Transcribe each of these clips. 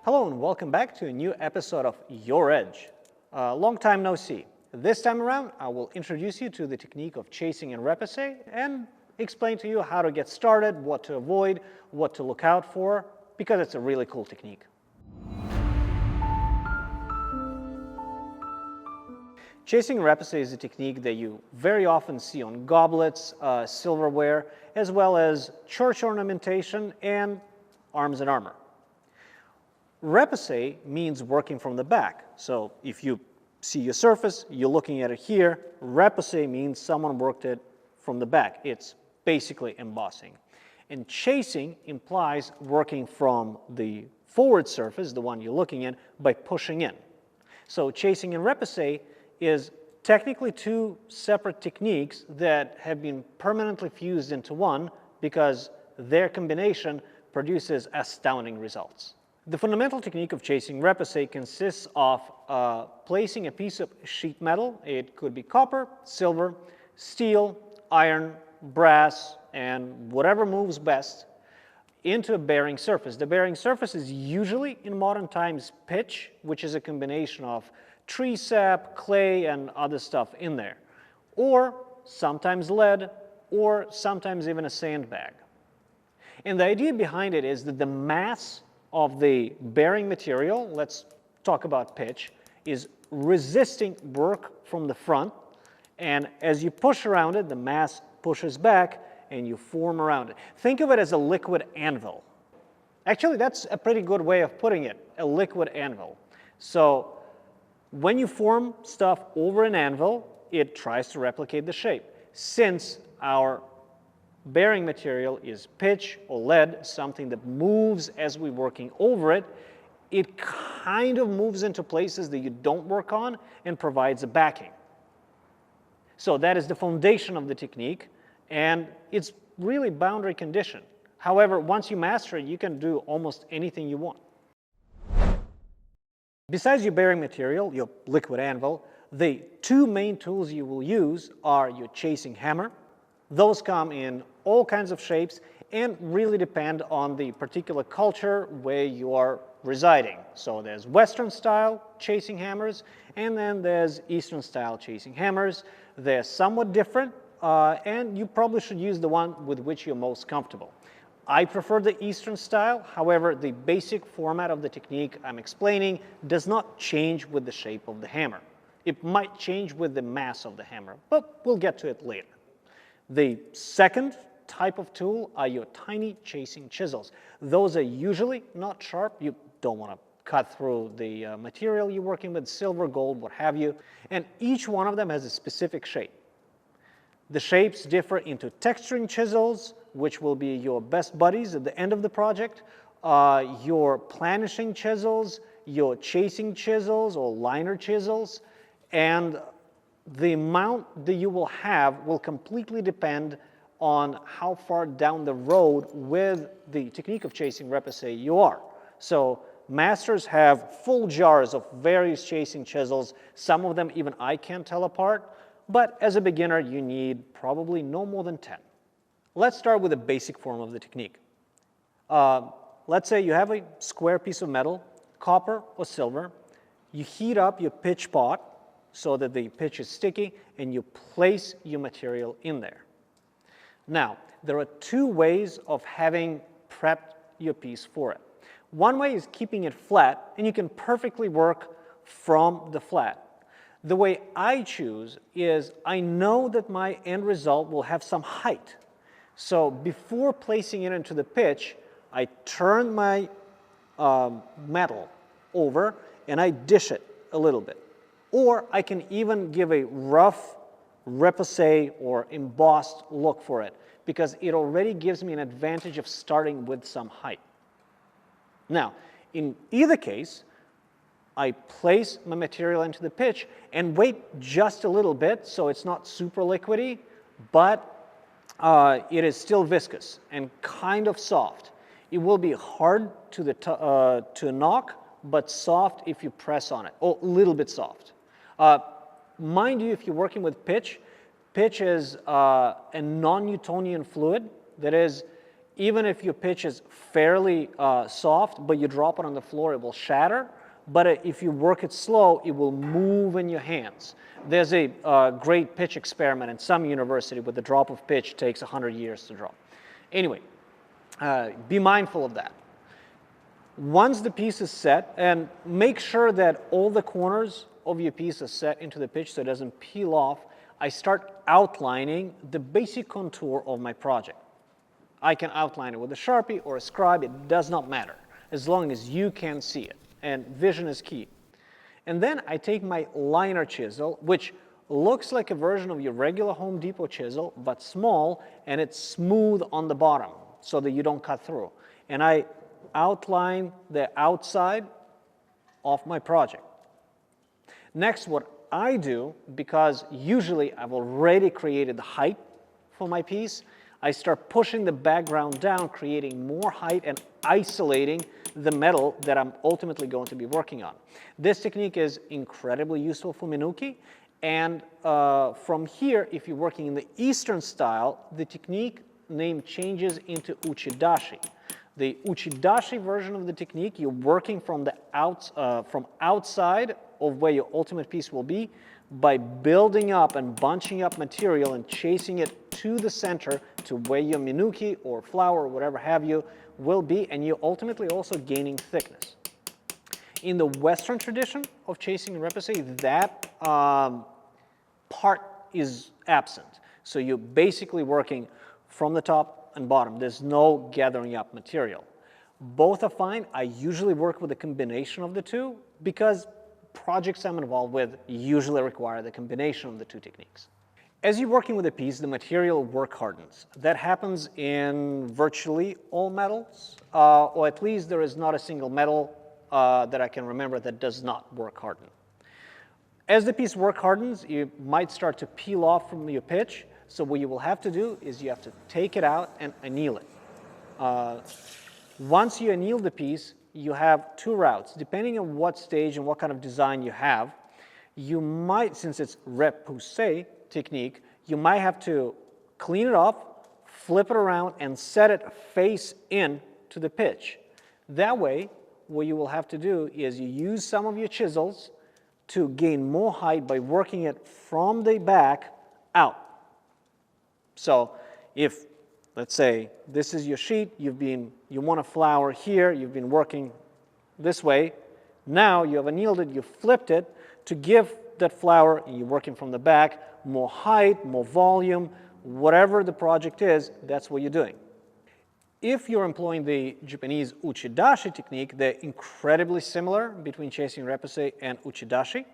Hello and welcome back to a new episode of Your Edge. Long time no see. This time around, I will introduce you to the technique of chasing in repoussé and explain to you how to get started, what to avoid, what to look out for, because it's a really cool technique. Chasing in repoussé is a technique that you very often see on goblets, silverware, as well as church ornamentation and arms and armor. Repoussé means working from the back. So if you see your surface, you're looking at it here. Repoussé means someone worked it from the back. It's basically embossing. And chasing implies working from the forward surface, the one you're looking at, by pushing in. So chasing in repoussé is technically two separate techniques that have been permanently fused into one because their combination produces astounding results. The fundamental technique of chasing repoussé consists of placing a piece of sheet metal, it could be copper, silver, steel, iron, brass, and whatever moves best, into a bearing surface. The bearing surface is usually, in modern times, pitch, which is a combination of tree sap, clay, and other stuff in there, or sometimes lead, or sometimes even a sandbag. And the idea behind it is that the mass of the bearing material, let's talk about pitch, is resisting work from the front, and as you push around it, the mass pushes back and you form around it. Think of it as a liquid anvil. Actually, that's a pretty good way of putting it, a liquid anvil. So when you form stuff over an anvil, it tries to replicate the shape. Since our bearing material is pitch or lead, something that moves as we're working over it, it kind of moves into places that you don't work on and provides a backing. So that is the foundation of the technique, and it's really boundary conditioned. However, once you master it, you can do almost anything you want. Besides your bearing material, your liquid anvil, the two main tools you will use are your chasing hammer. Those come in all kinds of shapes and really depend on the particular culture where you are residing. So there's Western style chasing hammers, and then there's Eastern style chasing hammers. They're somewhat different, and you probably should use the one with which you're most comfortable. I prefer the Eastern style. However, the basic format of the technique I'm explaining does not change with the shape of the hammer. It might change with the mass of the hammer, but we'll get to it later. The second type of tool are your tiny chasing chisels. Those are usually not sharp. You don't want to cut through the material you're working with, silver, gold, what have you. And each one of them has a specific shape. The shapes differ into texturing chisels, which will be your best buddies at the end of the project, your planishing chisels, your chasing chisels or liner chisels, and the amount that you will have will completely depend on how far down the road with the technique of chasing repoussé you are. So masters have full jars of various chasing chisels. Some of them even I can't tell apart. But as a beginner, you need probably no more than 10. Let's start with the basic form of the technique. Let's say you have a square piece of metal, copper or silver. You heat up your pitch pot so that the pitch is sticky, and you place your material in there. Now, there are two ways of having prepped your piece for it. One way is keeping it flat, and you can perfectly work from the flat. The way I choose is I know that my end result will have some height. So before placing it into the pitch, I turn my metal over and I dish it a little bit. Or I can even give a rough repoussé or embossed look for it, because it already gives me an advantage of starting with some height. Now, in either case, I place my material into the pitch and wait just a little bit so it's not super liquidy, but it is still viscous and kind of soft. It will be hard to knock, but soft if you press on it, or a little bit soft. Mind you, if you're working with pitch is a non-Newtonian fluid. That is, Even if your pitch is fairly soft, but you drop it on the floor, it will shatter. But if you work it slow, it will move in your hands. There's a great pitch experiment in some university where the drop of pitch takes 100 years to drop. Anyway, be mindful of that. Once the piece is set, and make sure that all the corners of your piece are set into the pitch so it doesn't peel off, I start outlining the basic contour of my project. I can outline it with a Sharpie or a scribe, it does not matter, as long as you can see it, and vision is key. And then I take my liner chisel, which looks like a version of your regular Home Depot chisel, but small, and it's smooth on the bottom so that you don't cut through. And I outline the outside of my project. Next, what I do, because usually I've already created the height for my piece, I start pushing the background down, creating more height and isolating the metal that I'm ultimately going to be working on. This technique is incredibly useful for Minuki, and from here, if you're working in the Eastern style, the technique name changes into uchidashi. The uchidashi version of the technique, you're working from the outside of where your ultimate piece will be by building up and bunching up material and chasing it to the center to where your Minuki or flower or whatever have you will be, and you're ultimately also gaining thickness. In the Western tradition of chasing and repoussé, that part is absent. So you're basically working from the top and bottom. There's no gathering up material. Both are fine. I usually work with a combination of the two because projects I'm involved with usually require the combination of the two techniques. As you're working with a piece, the material work hardens. That happens in virtually all metals, or at least there is not a single metal that I can remember that does not work harden. As the piece work hardens, you might start to peel off from your pitch. So what you will have to do is you have to take it out and anneal it. Once you anneal the piece, you have two routes. Depending on what stage and what kind of design you have, you might, since it's repoussé technique, you might have to clean it off, flip it around, and set it face in to the pitch. That way, what you will have to do is you use some of your chisels to gain more height by working it from the back out. So if, let's say, this is your sheet, you want a flower here, you've been working this way, now you have annealed it, you flipped it to give that flower, and you're working from the back, more height, more volume, whatever the project is, that's what you're doing. If you're employing the Japanese uchidashi technique, they're incredibly similar between chasing repoussé and uchidashi.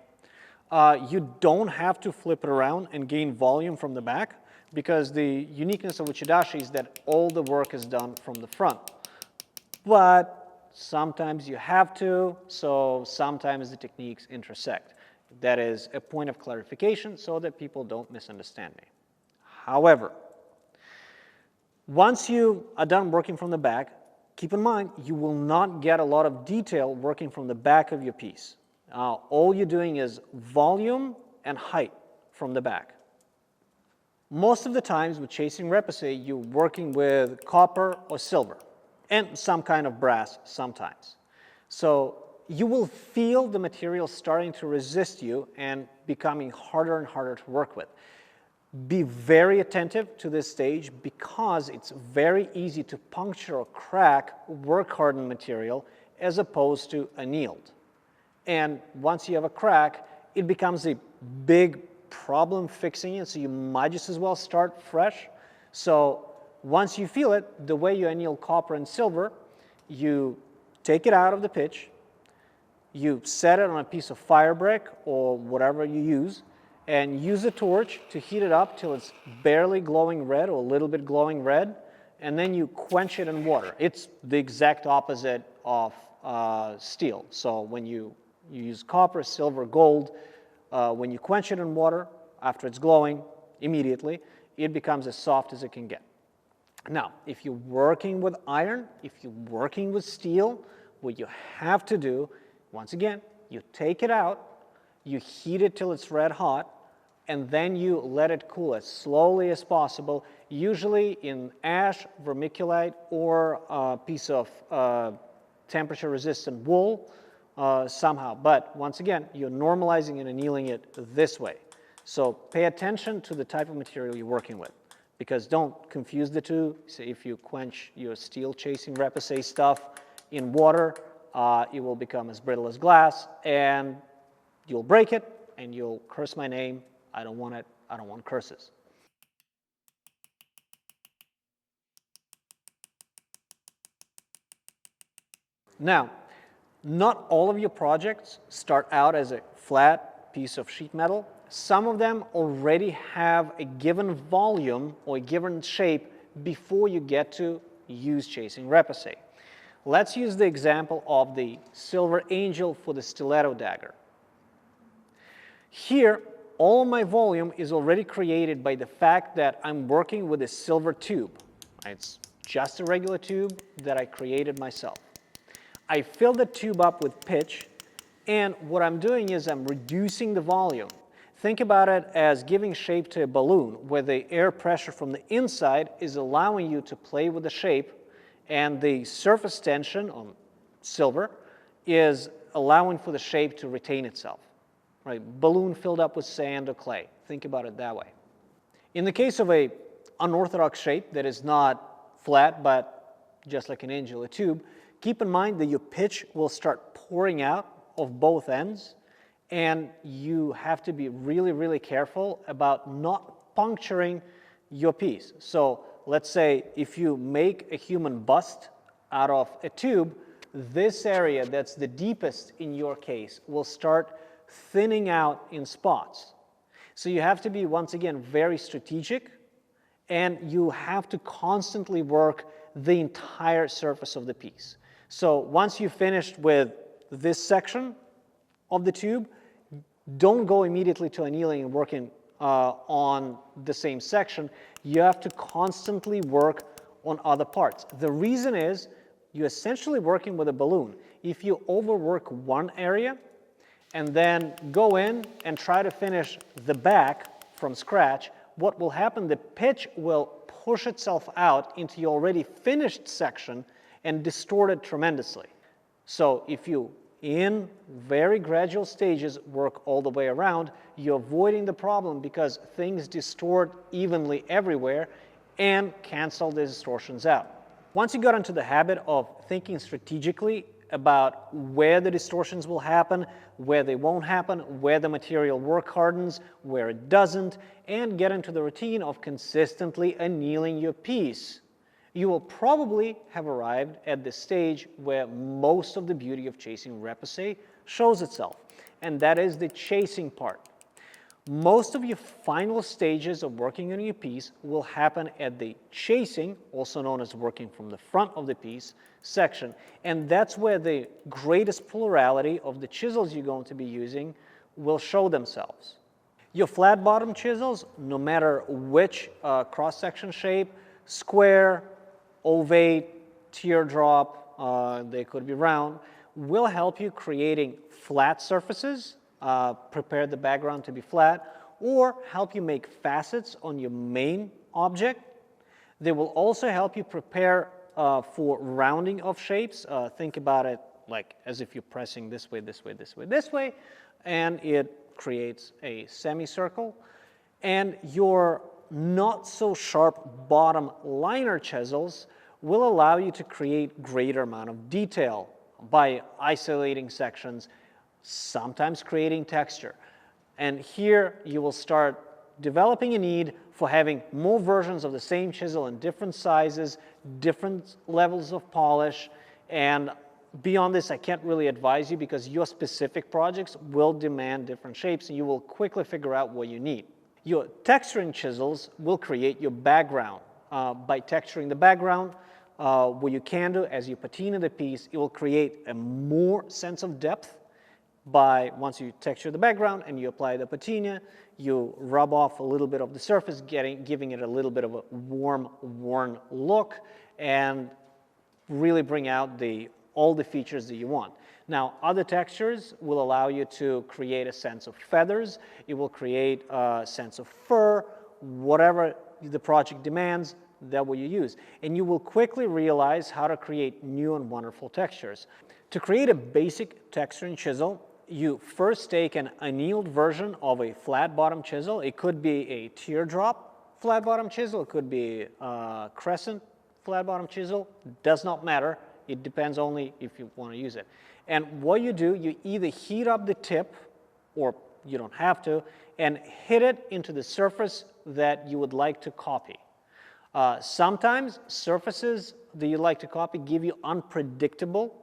You don't have to flip it around and gain volume from the back, because the uniqueness of uchidashi is that all the work is done from the front. But sometimes you have to, so sometimes the techniques intersect. That is a point of clarification so that people don't misunderstand me. However, once you are done working from the back, keep in mind you will not get a lot of detail working from the back of your piece. All you're doing is volume and height from the back. Most of the times with chasing repoussé, you're working with copper or silver, and some kind of brass sometimes. So you will feel the material starting to resist you and becoming harder and harder to work with. Be very attentive to this stage because it's very easy to puncture or crack work-hardened material as opposed to annealed. And once you have a crack, it becomes a big problem fixing it, so you might just as well start fresh. So once you feel it, the way you anneal copper and silver, you take it out of the pitch, you set it on a piece of fire brick or whatever you use, and use a torch to heat it up till it's barely glowing red or a little bit glowing red, and then you quench it in water. It's the exact opposite of steel. So when you use copper, silver, gold, when you quench it in water, after it's glowing, immediately, it becomes as soft as it can get. Now, if you're working with iron, if you're working with steel, what you have to do, once again, you take it out, you heat it till it's red hot, and then you let it cool as slowly as possible, usually in ash, vermiculite, or a piece of temperature-resistant wool somehow. But once again, you're normalizing and annealing it this way. So pay attention to the type of material you're working with, because don't confuse the two. So if you quench your steel chasing repoussé stuff in water, it will become as brittle as glass, and you'll break it, and you'll curse my name. I don't want it. I don't want curses. Now, not all of your projects start out as a flat piece of sheet metal. Some of them already have a given volume or a given shape before you get to use chasing repoussé. Let's use the example of the silver angel for the stiletto dagger. Here, all my volume is already created by the fact that I'm working with a silver tube. It's just a regular tube that I created myself. I fill the tube up with pitch, and what I'm doing is I'm reducing the volume. Think about it as giving shape to a balloon, where the air pressure from the inside is allowing you to play with the shape, and the surface tension on silver is allowing for the shape to retain itself. Right? Balloon filled up with sand or clay. Think about it that way. In the case of a unorthodox shape that is not flat, but just like an angel, a tube, keep in mind that your pitch will start pouring out of both ends, and you have to be really, really careful about not puncturing your piece. So let's say if you make a human bust out of a tube, this area that's the deepest in your case will start thinning out in spots. So you have to be, once again, very strategic, and you have to constantly work the entire surface of the piece. So once you've finished with this section of the tube, don't go immediately to annealing and working on the same section. You have to constantly work on other parts. The reason is you're essentially working with a balloon. If you overwork one area and then go in and try to finish the back from scratch, what will happen, the pitch will push itself out into your already finished section and distort it tremendously. So if you, in very gradual stages, work all the way around, you're avoiding the problem because things distort evenly everywhere and cancel the distortions out. Once you got into the habit of thinking strategically about where the distortions will happen, where they won't happen, where the material work hardens, where it doesn't, and get into the routine of consistently annealing your piece, you will probably have arrived at the stage where most of the beauty of chasing repoussé shows itself, and that is the chasing part. Most of your final stages of working on your piece will happen at the chasing, also known as working from the front of the piece, section, and that's where the greatest plurality of the chisels you're going to be using will show themselves. Your flat bottom chisels, no matter which cross-section shape, square, ovate, teardrop, they could be round, will help you creating flat surfaces, prepare the background to be flat, or help you make facets on your main object. They will also help you prepare for rounding of shapes. Think about it like as if you're pressing this way, this way, this way, this way, and it creates a semicircle. And your not so sharp bottom liner chisels will allow you to create greater amount of detail by isolating sections, sometimes creating texture. And here you will start developing a need for having more versions of the same chisel in different sizes, different levels of polish, and beyond this I can't really advise you because your specific projects will demand different shapes and you will quickly figure out what you need. Your texturing chisels will create your background. By texturing the background, what you can do as you patina the piece, it will create a more sense of depth. By once you texture the background and you apply the patina, you rub off a little bit of the surface, giving it a little bit of a warm, worn look, and really bring out all the features that you want. Now, other textures will allow you to create a sense of feathers, it will create a sense of fur, whatever the project demands, that what you use. And you will quickly realize how to create new and wonderful textures. To create a basic texturing chisel, you first take an annealed version of a flat bottom chisel. It could be a teardrop flat bottom chisel, it could be a crescent flat bottom chisel, does not matter. It depends only if you want to use it. And what you do, you either heat up the tip, or you don't have to, and hit it into the surface that you would like to copy. Sometimes surfaces that you like to copy give you unpredictable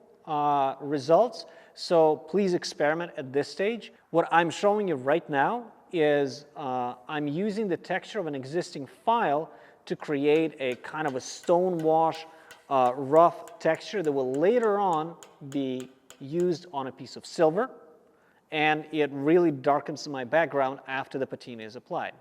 results, so please experiment at this stage. What I'm showing you right now is I'm using the texture of an existing file to create a kind of a stone wash rough texture that will later on be used on a piece of silver, and it really darkens my background after the patina is applied.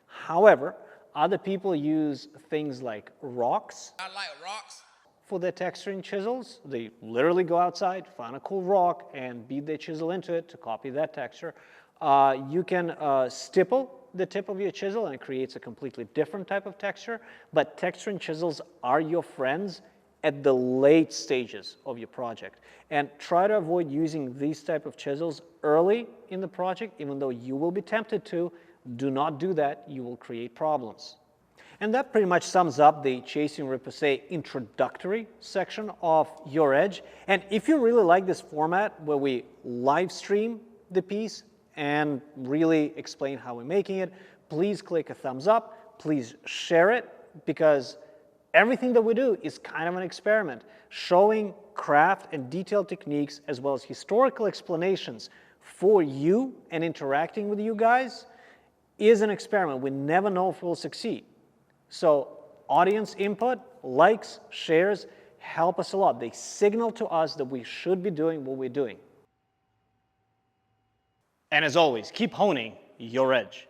However, other people use things like rocks. I like rocks. For their texturing chisels. They literally go outside, find a cool rock, and beat their chisel into it to copy that texture. You can stipple the tip of your chisel, and it creates a completely different type of texture. But texturing chisels are your friends at the late stages of your project. And try to avoid using these type of chisels early in the project, even though you will be tempted to. Do not do that, you will create problems. And that pretty much sums up the Chasing Repoussé introductory section of Your Edge. And if you really like this format where we live stream the piece and really explain how we're making it, please click a thumbs up, please share it, because everything that we do is kind of an experiment, showing craft and detail techniques as well as historical explanations for you and interacting with you guys is an experiment. We never know if we'll succeed. So audience input, likes, shares, help us a lot. They signal to us that we should be doing what we're doing. And as always, keep honing your edge.